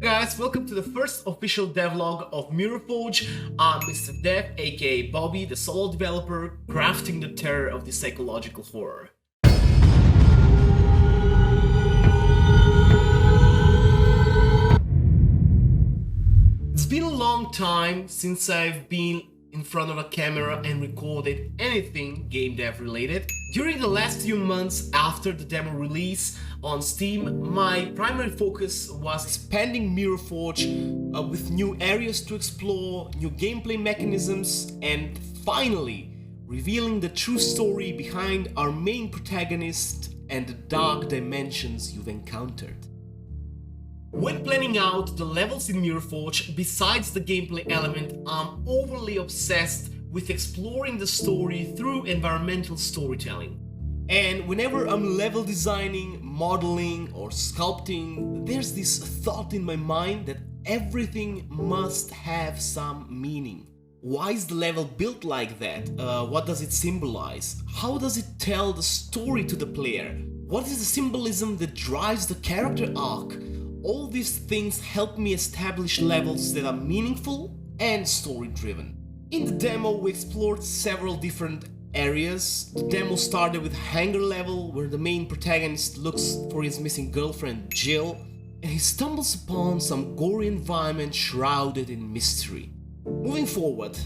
Guys, welcome to the first official devlog of Mirrorforge. I'm Mystive Dev, aka Bobby, the solo developer, crafting the terror of the psychological horror. It's been a long time since I've been in front of a camera and recorded anything game dev related. During the last few months after the demo release on Steam, my primary focus was expanding Mirrorforge with new areas to explore, new gameplay mechanisms, and finally revealing the true story behind our main protagonist and the dark dimensions you've encountered. When planning out the levels in Mirrorforge, besides the gameplay element, I'm overly obsessed with exploring the story through environmental storytelling. And whenever I'm level designing, modeling, or sculpting, there's this thought in my mind that everything must have some meaning. Why is the level built like that? What does it symbolize? How does it tell the story to the player? What is the symbolism that drives the character arc? All these things help me establish levels that are meaningful and story-driven. In the demo, we explored several different areas. The demo started with hangar level, where the main protagonist looks for his missing girlfriend Jill, and he stumbles upon some gory environment shrouded in mystery. Moving forward,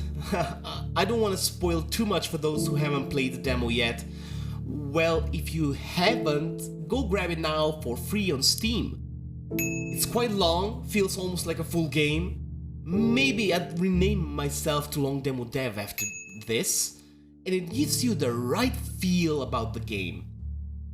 I don't want to spoil too much for those who haven't played the demo yet. Well, if you haven't, go grab it now for free on Steam. It's quite long, feels almost like a full game. Maybe I'd rename myself to Long Demo Dev after this, and it gives you the right feel about the game.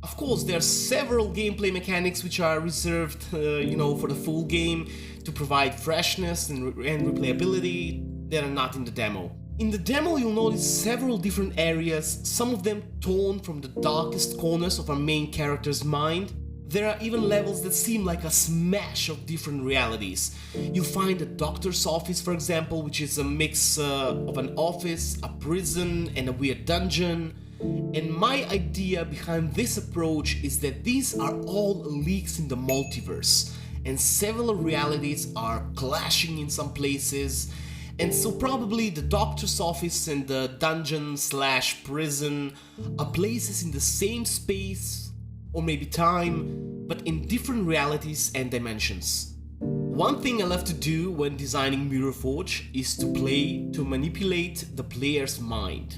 Of course, there are several gameplay mechanics which are reserved, for the full game to provide freshness and replayability that are not in the demo. In the demo, you'll notice several different areas, some of them torn from the darkest corners of our main character's mind. There are even levels that seem like a smash of different realities. You'll find a doctor's office, for example, which is a mix of an office, a prison, and a weird dungeon. And my idea behind this approach is that these are all leaks in the multiverse, and several realities are clashing in some places. And so probably the doctor's office and the dungeon/prison are places in the same space, or maybe time, but in different realities and dimensions. One thing I love to do when designing Mirrorforge is to manipulate the player's mind.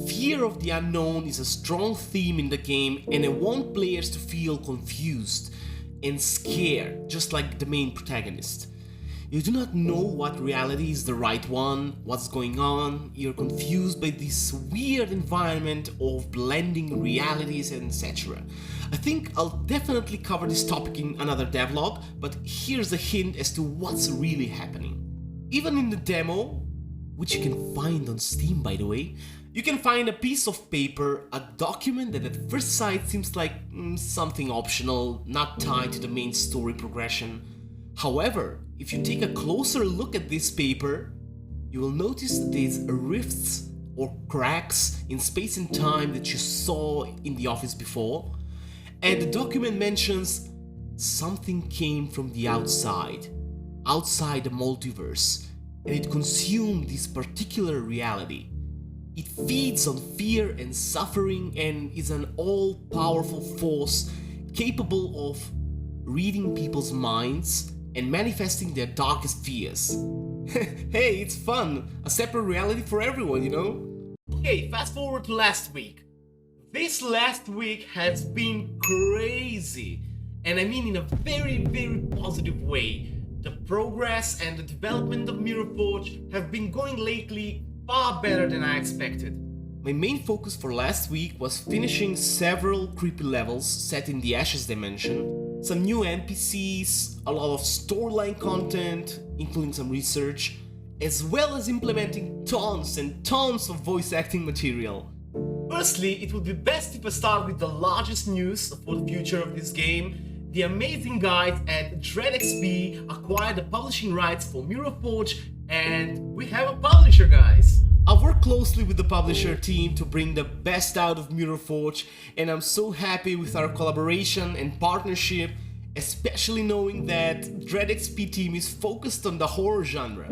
Fear of the unknown is a strong theme in the game, and I want players to feel confused and scared, just like the main protagonist. You do not know what reality is the right one, what's going on, you're confused by this weird environment of blending realities and etc. I think I'll definitely cover this topic in another devlog, but here's a hint as to what's really happening. Even in the demo, which you can find on Steam by the way, you can find a piece of paper, a document that at first sight seems like something optional, not tied to the main story progression. However, if you take a closer look at this paper, you will notice that there's rifts or cracks in space and time that you saw in the office before, and the document mentions something came from the outside the multiverse, and it consumed this particular reality. It feeds on fear and suffering and is an all-powerful force capable of reading people's minds and manifesting their darkest fears. Hey, it's fun! A separate reality for everyone, you know? Okay, fast forward to last week. This last week has been crazy, and I mean in a very, very positive way. The progress and the development of Mirrorforge have been going lately far better than I expected. My main focus for last week was finishing several creepy levels set in the Ashes dimension, some new NPCs, a lot of storyline content, including some research, as well as implementing tons and tons of voice acting material. Firstly, it would be best if I start with the largest news for the future of this game. The amazing guys at DreadXP acquired the publishing rights for Mirrorforge, and we have a publisher, guys! I work closely with the publisher team to bring the best out of Mirrorforge, and I'm so happy with our collaboration and partnership, especially knowing that DreadXP team is focused on the horror genre.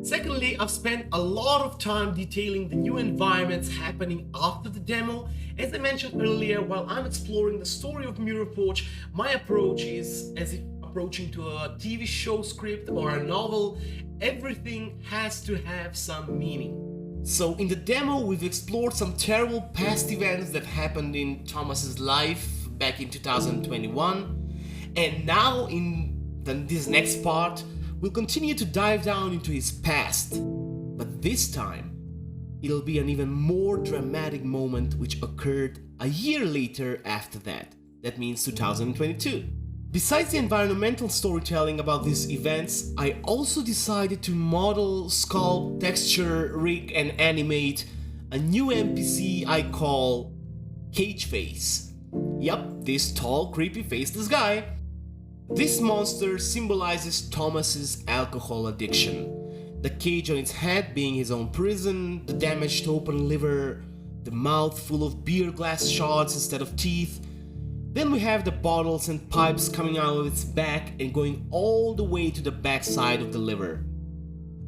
Secondly, I've spent a lot of time detailing the new environments happening after the demo. As I mentioned earlier, while I'm exploring the story of Mirror Forge, my approach is as if approaching to a TV show script or a novel. Everything has to have some meaning. So in the demo, we've explored some terrible past events that happened in Thomas's life back in 2021. And now in this next part, we'll continue to dive down into his past. But this time, it'll be an even more dramatic moment which occurred a year later after that. That means 2022. Besides the environmental storytelling about these events, I also decided to model, sculpt, texture, rig and animate a new NPC I call Cage Face. Yup, this tall, creepy faceless guy. This monster symbolizes Thomas's alcohol addiction. The cage on its head being his own prison, the damaged open liver, the mouth full of beer glass shards instead of teeth. Then we have the bottles and pipes coming out of its back and going all the way to the backside of the liver.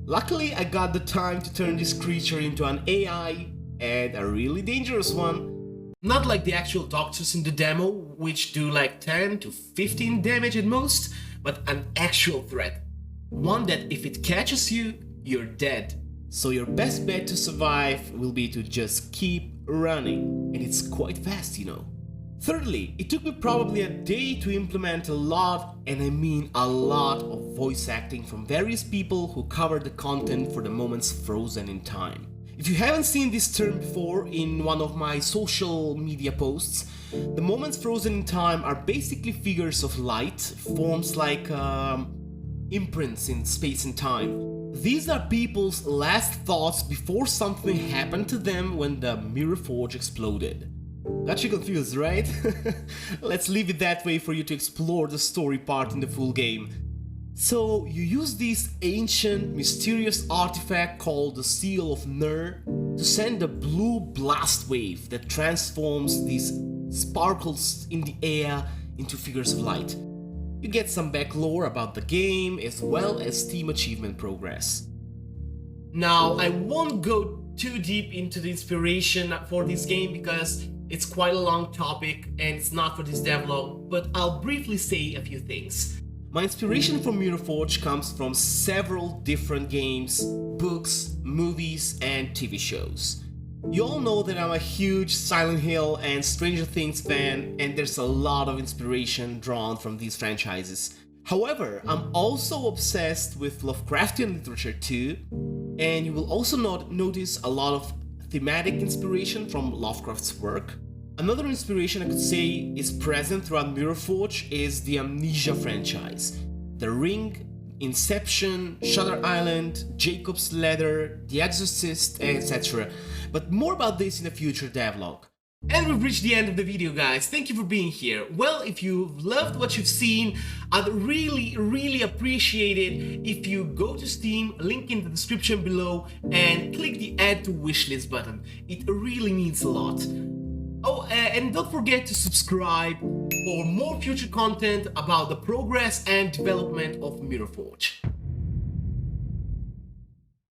Luckily, I got the time to turn this creature into an AI, and a really dangerous one. Not like the actual doctors in the demo, which do like 10 to 15 damage at most, but an actual threat. One that if it catches you, you're dead. So your best bet to survive will be to just keep running, and it's quite fast, you know. Thirdly, it took me probably a day to implement a lot, and I mean a lot, of voice acting from various people who covered the content for the moments frozen in time. If you haven't seen this term before in one of my social media posts, the moments frozen in time are basically figures of light, forms like imprints in space and time. These are people's last thoughts before something happened to them when the Mirror Forge exploded. Got you confused, right? Let's leave it that way for you to explore the story part in the full game. So you use this ancient, mysterious artifact called the Seal of Ner to send a blue blast wave that transforms these sparkles in the air into figures of light. You get some back lore about the game as well as Steam achievement progress. Now, I won't go too deep into the inspiration for this game because it's quite a long topic and it's not for this devlog, but I'll briefly say a few things. My inspiration for Mirror Forge comes from several different games, books, movies, and TV shows. You all know that I'm a huge Silent Hill and Stranger Things fan, and there's a lot of inspiration drawn from these franchises. However, I'm also obsessed with Lovecraftian literature too, and you will also notice a lot of thematic inspiration from Lovecraft's work. Another inspiration I could say is present throughout Mirror Forge is the Amnesia franchise. The Ring, Inception, Shutter Island, Jacob's Ladder, The Exorcist, etc. But more about this in a future devlog. And we've reached the end of the video, guys. Thank you for being here. Well, if you've loved what you've seen, I'd really appreciate it if you go to Steam, link in the description below, and click the Add to Wishlist button. It really means a lot. Oh, and don't forget to subscribe for more future content about the progress and development of Mirror Forge.